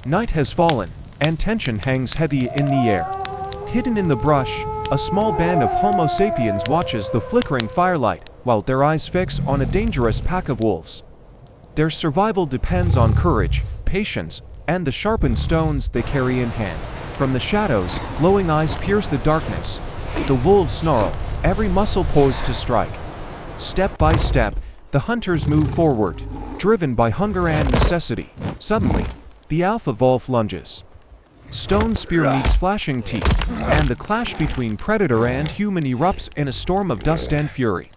Night has fallen, and tension hangs heavy in the air. Hidden in the brush, a small band of Homo sapiens watches the flickering firelight, while their eyes fix on a dangerous pack of wolves. Their survival depends on courage, patience, and the sharpened stones they carry in hand. From the shadows, glowing eyes pierce the darkness. The wolves snarl, every muscle poised to strike. Step by step, the hunters move forward, driven by hunger and necessity. Suddenly, the alpha wolf lunges. Stone spear meets flashing teeth, and the clash between predator and human erupts in a storm of dust and fury.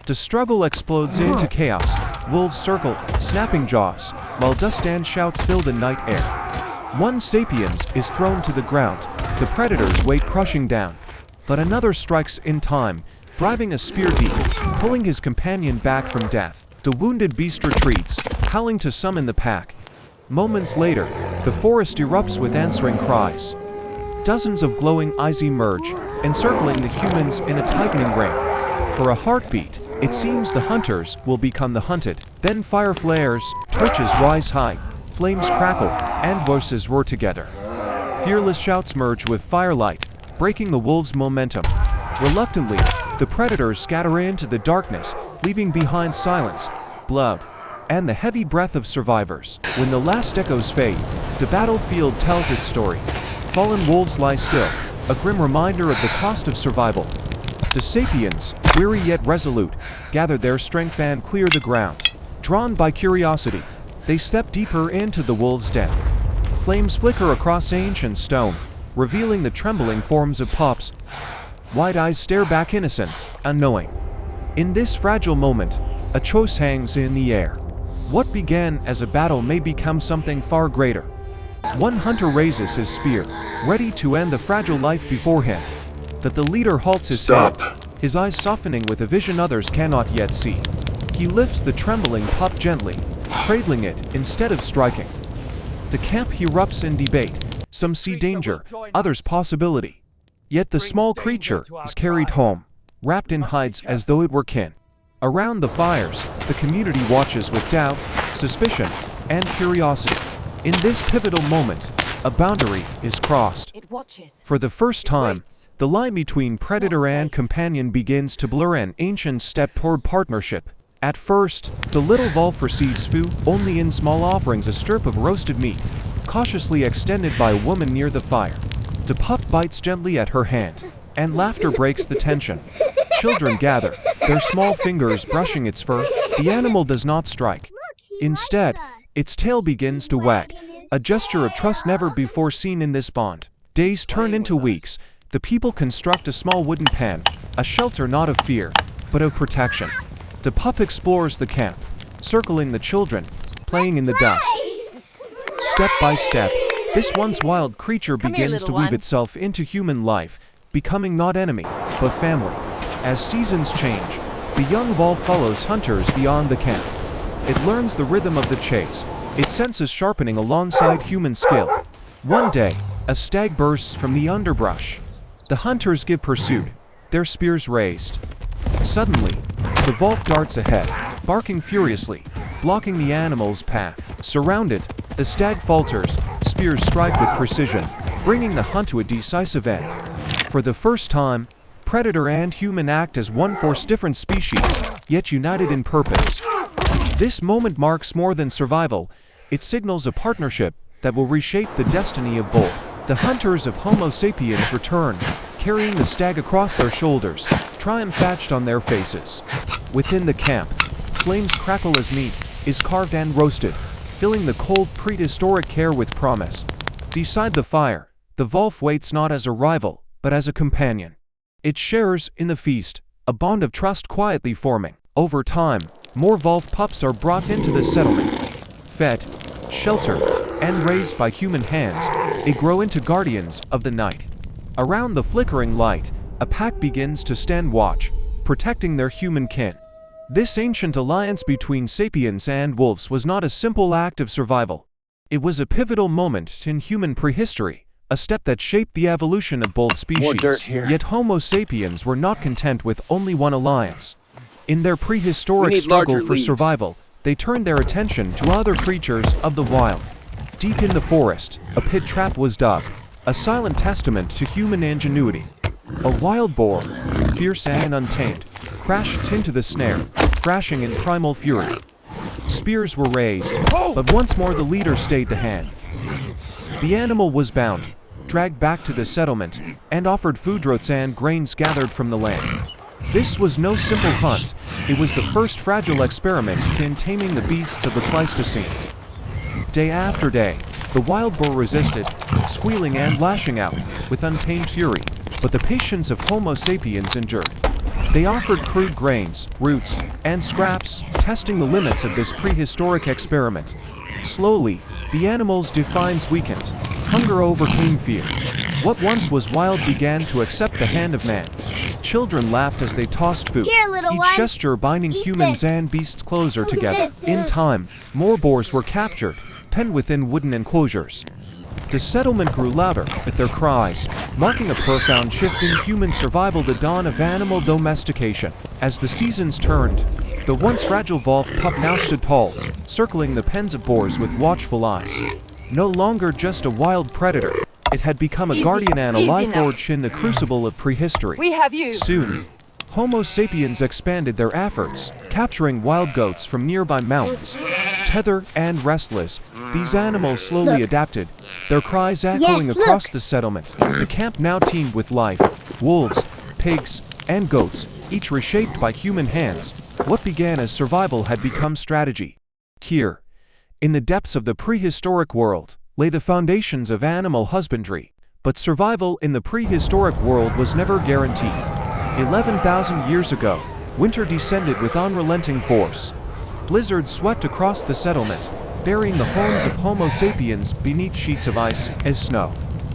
The struggle explodes into chaos. Wolves circle, snapping jaws, while dust and shouts fill the night air. One sapiens is thrown to the ground, the predator's weight crushing down. But another strikes in time, driving a spear deep, pulling his companion back from death. The wounded beast retreats, howling to summon the pack. Moments later, the forest erupts with answering cries. Dozens of glowing eyes emerge, encircling the humans in a tightening ring. For a heartbeat, it seems the hunters will become the hunted. Then fire flares, torches rise high, flames crackle, and voices roar together. Fearless shouts merge with firelight, breaking the wolves' momentum. Reluctantly, the predators scatter into the darkness, leaving behind silence, blood, and the heavy breath of survivors. When the last echoes fade, the battlefield tells its story. Fallen wolves lie still, a grim reminder of the cost of survival. The sapiens, weary yet resolute, gather their strength and clear the ground. Drawn by curiosity, they step deeper into the wolves' den. Flames flicker across ancient stone, revealing the trembling forms of pups. Wide eyes stare back innocent, unknowing. In this fragile moment, a choice hangs in the air. What began as a battle may become something far greater. One hunter raises his spear, ready to end the fragile life before him. But the leader halts his head, his eyes softening with a vision others cannot yet see. He lifts the trembling pup gently, cradling it instead of striking. The camp erupts in debate. Some see danger, others possibility. Yet the small creature is carried home, wrapped in hides as though it were kin. Around the fires, the community watches with doubt, suspicion, and curiosity. In this pivotal moment, a boundary is crossed. For the first time, the line between predator and companion begins to blur, an ancient step toward partnership. At first, the little wolf receives food only in small offerings, a strip of roasted meat, cautiously extended by a woman near the fire. The pup bites gently at her hand, and laughter breaks the tension. Children gather, their small fingers brushing its fur. The animal does not strike. Instead, its tail begins to wag, a gesture of trust never before seen in this bond. Days turn into weeks. The people construct a small wooden pen, a shelter not of fear, but of protection. The pup explores the camp, circling the children, playing in the dust. Step by step, this once wild creature begins to weave itself into human life, becoming not enemy, but family. As seasons change, the young wolf follows hunters beyond the camp. It learns the rhythm of the chase, its senses sharpening alongside human skill. One day, a stag bursts from the underbrush. The hunters give pursuit, their spears raised. Suddenly, the wolf darts ahead, barking furiously, blocking the animal's path. Surrounded, the stag falters, spears strike with precision, bringing the hunt to a decisive end. For the first time, predator and human act as one force, different species, yet united in purpose. This moment marks more than survival. It signals a partnership that will reshape the destiny of both. The hunters of Homo sapiens return, carrying the stag across their shoulders, triumph etched on their faces. Within the camp, flames crackle as meat is carved and roasted, filling the cold prehistoric air with promise. Beside the fire, the wolf waits not as a rival, but as a companion. It shares in the feast, a bond of trust quietly forming. Over time, more wolf pups are brought into the settlement. Fed, sheltered, and raised by human hands, they grow into guardians of the night. Around the flickering light, a pack begins to stand watch, protecting their human kin. This ancient alliance between sapiens and wolves was not a simple act of survival. It was a pivotal moment in human prehistory, a step that shaped the evolution of both species. Yet Homo sapiens were not content with only one alliance. In their prehistoric struggle for survival, they turned their attention to other creatures of the wild. Deep in the forest, a pit trap was dug, a silent testament to human ingenuity. A wild boar, fierce and untamed, crashed into the snare, thrashing in primal fury. Spears were raised, but once more the leader stayed the hand. The animal was bound, dragged back to the settlement, and offered food rots and grains gathered from the land. This was no simple hunt, it was the first fragile experiment in taming the beasts of the Pleistocene. Day after day, the wild boar resisted, squealing and lashing out, with untamed fury, but the patience of Homo sapiens endured. They offered crude grains, roots, and scraps, testing the limits of this prehistoric experiment. Slowly, the animal's defiance weakened. Hunger overcame fear. What once was wild began to accept the hand of man. Children laughed as they tossed food, Here, little each one. gesture binding humans and beasts closer together. In time, more boars were captured, penned within wooden enclosures. The settlement grew louder with their cries, marking a profound shift in human survival, the dawn of animal domestication. As the seasons turned, the once fragile wolf pup now stood tall, circling the pens of boars with watchful eyes. No longer just a wild predator, it had become a guardian and a life forge in the crucible of prehistory. We have you. Soon, Homo sapiens expanded their efforts, capturing wild goats from nearby mountains. Tethered and restless, these animals slowly adapted, their cries echoing across the settlement. The camp now teemed with life: wolves, pigs, and goats, each reshaped by human hands. What began as survival had become strategy. Here, in the depths of the prehistoric world, lay the foundations of animal husbandry. But survival in the prehistoric world was never guaranteed. 11,000 years ago, winter descended with unrelenting force. Blizzards swept across the settlement, burying the homes of Homo sapiens beneath sheets of ice as snow.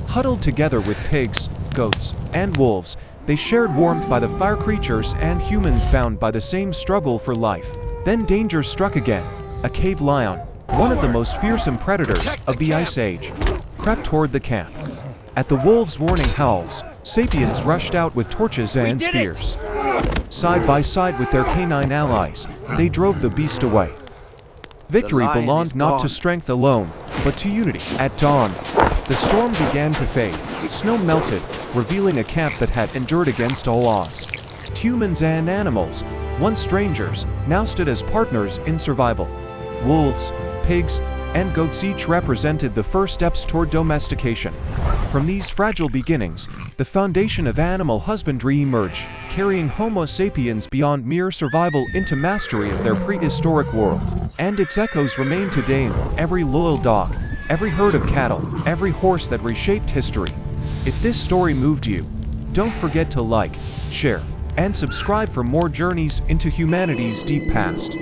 Huddled together with pigs, goats, and wolves, they shared warmth by the fire, creatures and humans bound by the same struggle for life. Then danger struck again. A cave lion, one of the most fearsome predators of the Ice Age, crept toward the camp. At the wolves' warning howls, sapiens rushed out with torches and spears. Side by side with their canine allies, they drove the beast away. Victory belonged not to strength alone, but to unity. At dawn, the storm began to fade. Snow melted, revealing a camp that had endured against all odds. Humans and animals, once strangers, now stood as partners in survival. Wolves, pigs, and goats each represented the first steps toward domestication. From these fragile beginnings, the foundation of animal husbandry emerged, carrying Homo sapiens beyond mere survival into mastery of their prehistoric world. And its echoes remain today in every loyal dog, every herd of cattle, every horse that reshaped history. If this story moved you, don't forget to like, share, and subscribe for more journeys into humanity's deep past.